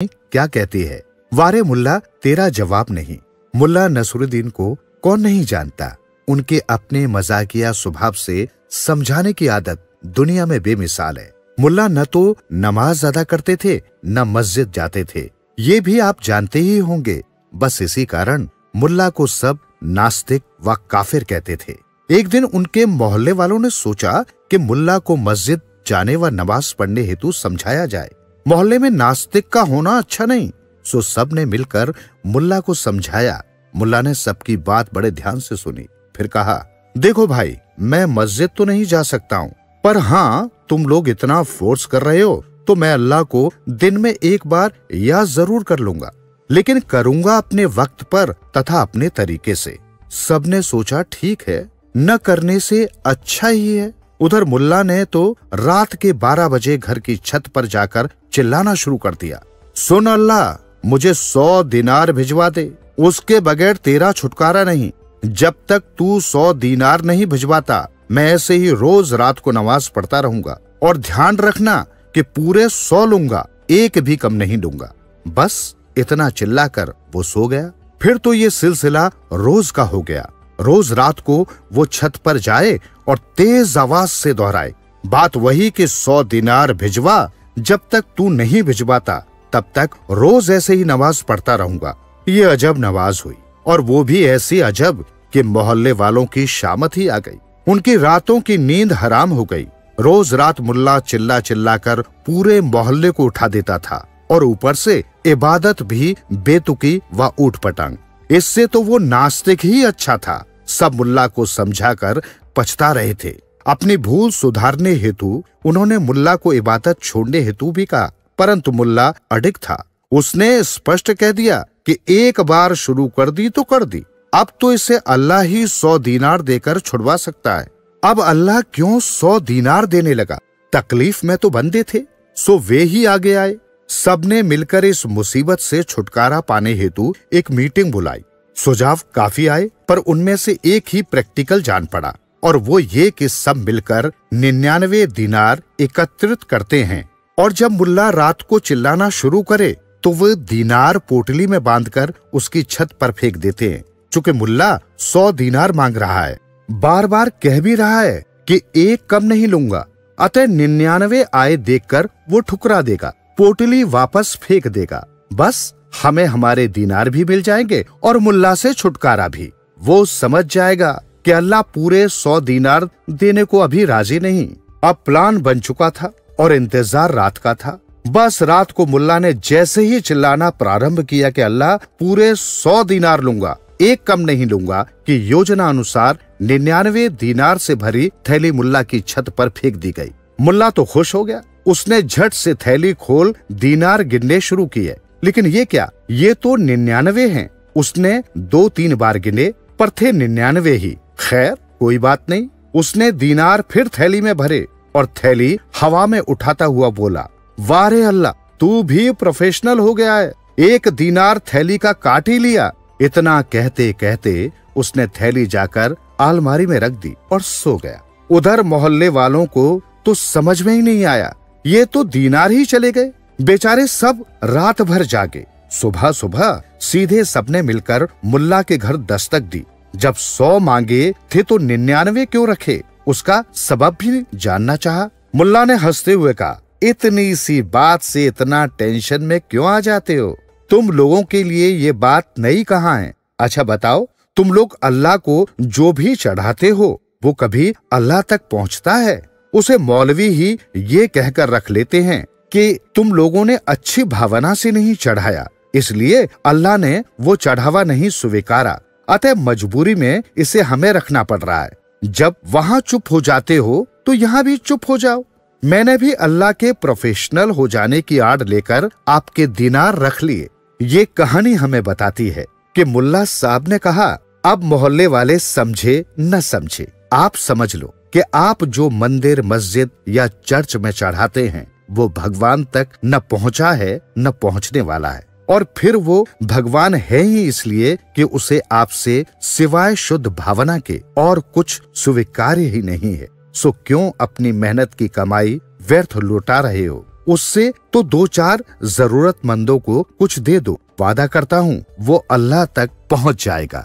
क्या कहती है। वारे मुल्ला, तेरा जवाब नहीं। मुल्ला नसरुद्दीन को कौन नहीं जानता। उनके अपने मजाकिया स्वभाव से समझाने की आदत दुनिया में बेमिसाल है। मुल्ला न तो नमाज अदा करते थे न मस्जिद जाते थे, ये भी आप जानते ही होंगे। बस इसी कारण मुल्ला को सब नास्तिक व काफिर कहते थे। एक दिन उनके मोहल्ले वालों ने सोचा कि मुल्ला को मस्जिद जाने व नमाज पढ़ने हेतु समझाया जाए। मोहल्ले में नास्तिक का होना अच्छा नहीं, सो सब ने मिलकर मुल्ला को समझाया। मुल्ला ने सबकी बात बड़े ध्यान से सुनी, फिर कहा, देखो भाई, मैं मस्जिद तो नहीं जा सकता हूँ, पर हाँ, तुम लोग इतना फोर्स कर रहे हो तो मैं अल्लाह को दिन में एक बार याद जरूर कर लूंगा, लेकिन करूंगा अपने वक्त पर तथा अपने तरीके से। सबने सोचा ठीक है, न करने से अच्छा ही है। उधर मुल्ला ने तो रात के 12 बजे घर की छत पर जाकर चिल्लाना शुरू कर दिया, सुन अल्लाह, मुझे 100 दिनार भिजवा दे, उसके बगैर तेरा छुटकारा नहीं। जब तक तू 100 दिनार नहीं भिजवाता, मैं ऐसे ही रोज रात को नमाज पढ़ता रहूंगा, और ध्यान रखना कि पूरे 100 लूंगा, एक भी कम नहीं लूंगा। बस इतना चिल्लाकर वो सो गया। फिर तो ये सिलसिला रोज का हो गया। रोज रात को वो छत पर जाए और तेज आवाज से दोहराए, बात वही कि 100 दिनार भिजवा, जब तक तू नहीं भिजवाता तब तक रोज ऐसे ही नमाज पढ़ता रहूंगा। ये अजब नमाज हुई, और वो भी ऐसी अजब कि मोहल्ले वालों की शामत ही आ गई। उनकी रातों की नींद हराम हो गई। रोज रात मुल्ला चिल्ला चिल्ला कर पूरे मोहल्ले को उठा देता था, और ऊपर से इबादत भी बेतुकी व ऊटपटांग। इससे तो वो नास्तिक ही अच्छा था। सब मुल्ला को समझाकर पछता रहे थे। अपनी भूल सुधारने हेतु उन्होंने मुल्ला को इबादत छोड़ने हेतु भी कहा, परंतु मुल्ला अडिग था। उसने स्पष्ट कह दिया कि एक बार शुरू कर दी तो कर दी, अब तो इसे अल्लाह ही 100 दीनार देकर छुड़वा सकता है। अब अल्लाह क्यों 100 दीनार देने लगा? तकलीफ में तो बंदे थे, सो वे ही आगे आए। सबने मिलकर इस मुसीबत से छुटकारा पाने हेतु एक मीटिंग बुलाई। सुझाव काफी आए, पर उनमें से एक ही प्रैक्टिकल जान पड़ा, और वो ये कि सब मिलकर 99 दीनार एकत्रित करते हैं, और जब मुल्ला रात को चिल्लाना शुरू करे तो वो दीनार पोटली में बांधकर उसकी छत पर फेंक देते हैं। चूंकि मुल्ला 100 दीनार मांग रहा है, बार बार कह भी रहा है कि एक कम नहीं लूंगा, अतः 99 आए देखकर वो ठुकरा देगा, पोटली वापस फेंक देगा। बस हमें हमारे दीनार भी मिल जाएंगे और मुल्ला से छुटकारा भी। वो समझ जाएगा कि अल्लाह पूरे 100 दीनार देने को अभी राजी नहीं। अब प्लान बन चुका था और इंतजार रात का था। बस रात को मुल्ला ने जैसे ही चिल्लाना प्रारंभ किया कि अल्लाह पूरे 100 दीनार लूंगा, एक कम नहीं लूंगा, कि योजना अनुसार 99 दीनार से भरी थैली मुल्ला की छत पर फेंक दी गई। मुल्ला तो खुश हो गया। उसने झट से थैली खोल दीनार गिनने शुरू किए, लेकिन ये क्या, ये तो 99 हैं। उसने 2-3 बार गिने, पर थे 99 ही। खैर कोई बात नहीं। उसने दीनार फिर थैली में भरे और थैली हवा में उठाता हुआ बोला, वारे अल्लाह, तू भी प्रोफेशनल हो गया है, एक दीनार थैली का काट ही लिया। इतना कहते कहते उसने थैली जाकर अलमारी में रख दी और सो गया। उधर मोहल्ले वालों को तो समझ में ही नहीं आया, ये तो दीनार ही चले गए। बेचारे सब रात भर जागे। सुबह सुबह सीधे सबने मिलकर मुल्ला के घर दस्तक दी। जब 100 मांगे थे तो 99 क्यों रखे, उसका सबब भी जानना चाहा। मुल्ला ने हंसते हुए कहा, इतनी सी बात से इतना टेंशन में क्यों आ जाते हो? तुम लोगों के लिए ये बात नई कहाँ है? अच्छा बताओ, तुम लोग अल्लाह को जो भी चढ़ाते हो वो कभी अल्लाह तक पहुँचता है? उसे मौलवी ही ये कहकर रख लेते हैं कि तुम लोगों ने अच्छी भावना से नहीं चढ़ाया, इसलिए अल्लाह ने वो चढ़ावा नहीं स्वीकारा, अतः मजबूरी में इसे हमें रखना पड़ रहा है। जब वहाँ चुप हो जाते हो तो यहाँ भी चुप हो जाओ। मैंने भी अल्लाह के प्रोफेशनल हो जाने की आड़ लेकर आपके दीनार रख लिए। ये कहानी हमें बताती है कि मुल्ला साहब ने कहा, अब मोहल्ले वाले समझे न समझे, आप समझ लो कि आप जो मंदिर मस्जिद या चर्च में चढ़ाते हैं वो भगवान तक न पहुंचा है न पहुंचने वाला है, और फिर वो भगवान है ही इसलिए कि उसे आपसे सिवाय शुद्ध भावना के और कुछ स्वीकार्य ही नहीं है। सो क्यों अपनी मेहनत की कमाई व्यर्थ लुटा रहे हो? उससे तो 2-4 जरूरतमंदों को कुछ दे दो। वादा करता हूँ वो अल्लाह तक पहुँच जाएगा।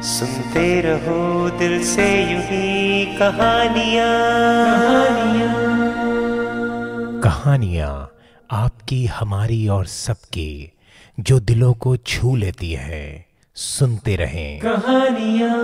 सुनते रहो दिल से यूं ही कहानियाँ, कहानियाँ आपकी, हमारी और सबकी, जो दिलों को छू लेती है। सुनते रहें कहानियाँ।